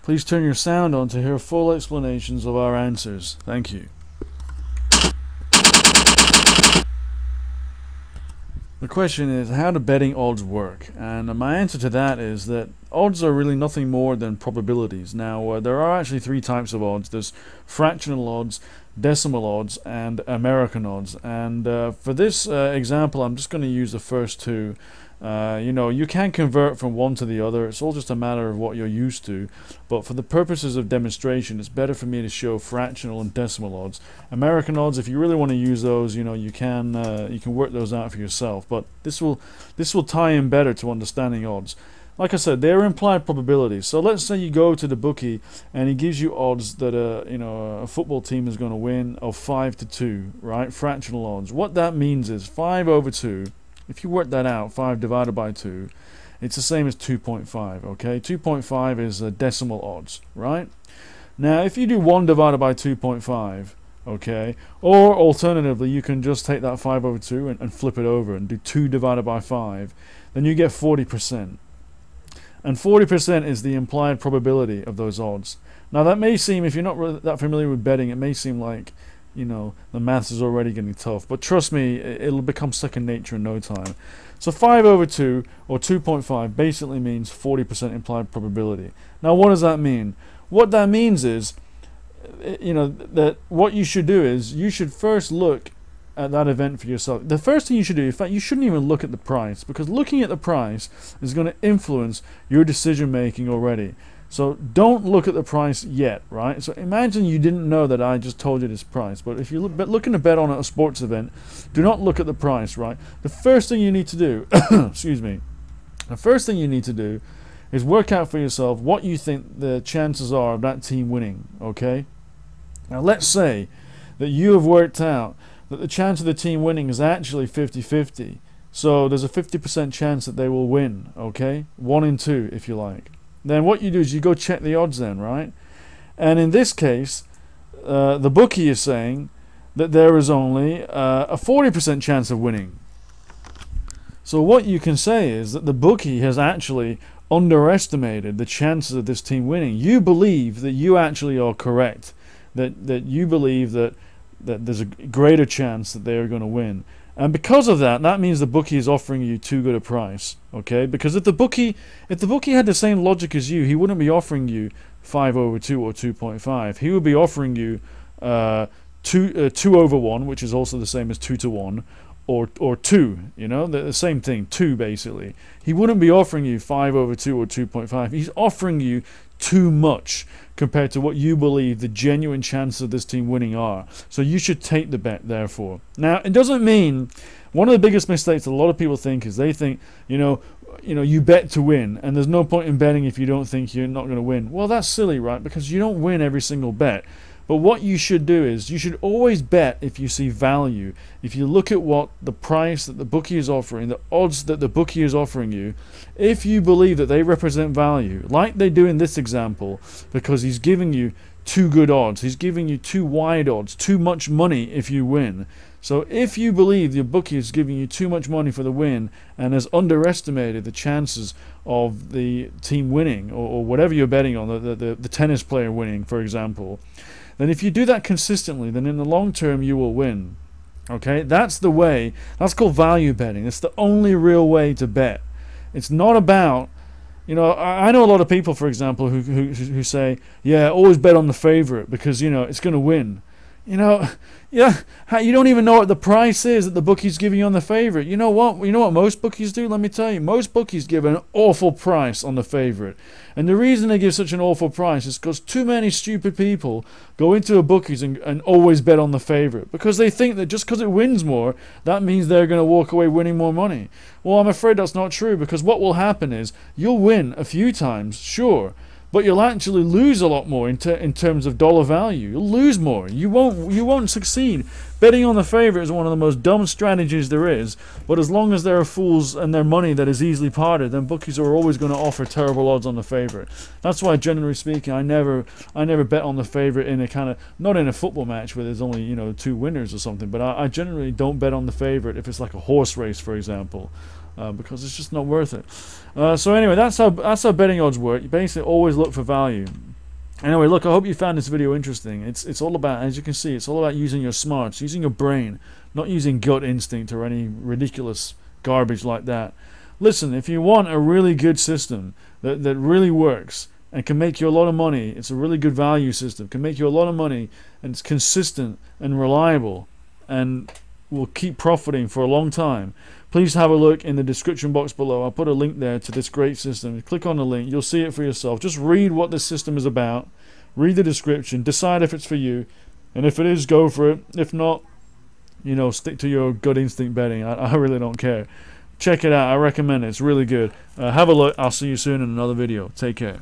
Please turn your sound on to hear full explanations of our answers. Thank you. The question is, how do betting odds work? And my answer to that is that odds are really nothing more than probabilities. Now, there are actually three types of odds. There's fractional odds, decimal odds, and American odds. And for this example, I'm just going to use the first two. You can convert from one to the other. It's all just a matter of what you're used to. But for the purposes of demonstration, it's better for me to show fractional and decimal odds. American odds, if you really want to use those, you can work those out for yourself. But this will tie in better to understanding odds. Like I said, they're implied probabilities. So let's say you go to the bookie and he gives you odds that a football team is going to win of 5-2, right? Fractional odds. What that means is 5/2. If you work that out, 5 divided by 2, it's the same as 2.5, okay? 2.5 is decimal odds, right? Now, if you do 1 divided by 2.5, okay, or alternatively, you can just take that 5/2 and flip it over and do 2 divided by 5, then you get 40%. And 40% is the implied probability of those odds. Now, that may seem, if you're not really that familiar with betting, it may seem like the maths is already getting tough, but trust me, it'll become second nature in no time. So 5/2 or 2.5 basically means 40% implied probability. Now, what does that mean? What that means is, that what you should do is you should first look at that event for yourself. The first thing you should do, in fact, you shouldn't even look at the price, because looking at the price is going to influence your decision making already. So don't look at the price yet, right? So imagine you didn't know that I just told you this price, but if you're looking to bet on a sports event, do not look at the price, right? The first thing you need to do, excuse me, the first thing you need to do is work out for yourself what you think the chances are of that team winning, okay? Now let's say that you have worked out that the chance of the team winning is actually 50-50. So there's a 50% chance that they will win, okay? 1 in 2, if you like. Then what you do is you go check the odds then, right? And in this case, the bookie is saying that there is only a 40% chance of winning. So what you can say is that the bookie has actually underestimated the chances of this team winning. You believe that you actually are correct, that you believe that there's a greater chance that they are going to win. And because of that, that means the bookie is offering you too good a price, okay? Because if the bookie had the same logic as you, he wouldn't be offering you 5/2 or 2.5. He would be offering you 2/1, which is also the same as 2-1, or 2. The same thing, 2 basically. He wouldn't be offering you 5/2 or 2.5. He's offering you too much compared to what you believe the genuine chances of this team winning are. So you should take the bet, therefore. Now, it doesn't mean, one of the biggest mistakes that a lot of people think is they think, you bet to win, and there's no point in betting if you don't think you're not going to win. Well, that's silly, right? Because you don't win every single bet. But what you should do is you should always bet if you see value. If you look at what the price that the bookie is offering, the odds that the bookie is offering you, if you believe that they represent value, like they do in this example, because he's giving you too good odds, he's giving you too wide odds, too much money if you win. So if you believe your bookie is giving you too much money for the win and has underestimated the chances of the team winning, or whatever you're betting on, the tennis player winning, for example, then if you do that consistently, then in the long term you will win. Okay, that's the way. That's called value betting. It's the only real way to bet. It's not about, I know a lot of people, for example, who say, yeah, always bet on the favorite because it's going to win. You don't even know what the price is that the bookie's giving you on the favorite. You know what most bookies do? Let me tell you, most bookies give an awful price on the favorite. And the reason they give such an awful price is because too many stupid people go into a bookies and always bet on the favorite, because they think that just because it wins more, that means they're going to walk away winning more money. Well, I'm afraid that's not true, because what will happen is you'll win a few times, sure, but you'll actually lose a lot more in terms of dollar value. You'll lose more. You won't succeed. Betting on the favorite is one of the most dumb strategies there is, but as long as there are fools and their money that is easily parted, then bookies are always going to offer terrible odds on the favorite. That's why, generally speaking, I never bet on the favorite in a kind of, not in a football match where there's only 2 winners or something, but I generally don't bet on the favorite if it's like a horse race, for example. Because it's just not worth it. So anyway, that's how betting odds work. You basically always look for value. Anyway, look, I hope you found this video interesting. It's all about, as you can see, it's all about using your smarts, using your brain, not using gut instinct or any ridiculous garbage like that. Listen, if you want a really good system that really works and can make you a lot of money, it's a really good value system, can make you a lot of money, and it's consistent and reliable and will keep profiting for a long time, please have a look in the description box below. I'll put a link there to this great system. Click on the link, you'll see it for yourself. Just read what this system is about, read the description, decide if it's for you, and if it is, go for it. If not, you know, stick to your gut instinct betting. I really don't care. Check it out, I recommend it, it's really good. Have a look, I'll see you soon in another video. Take care.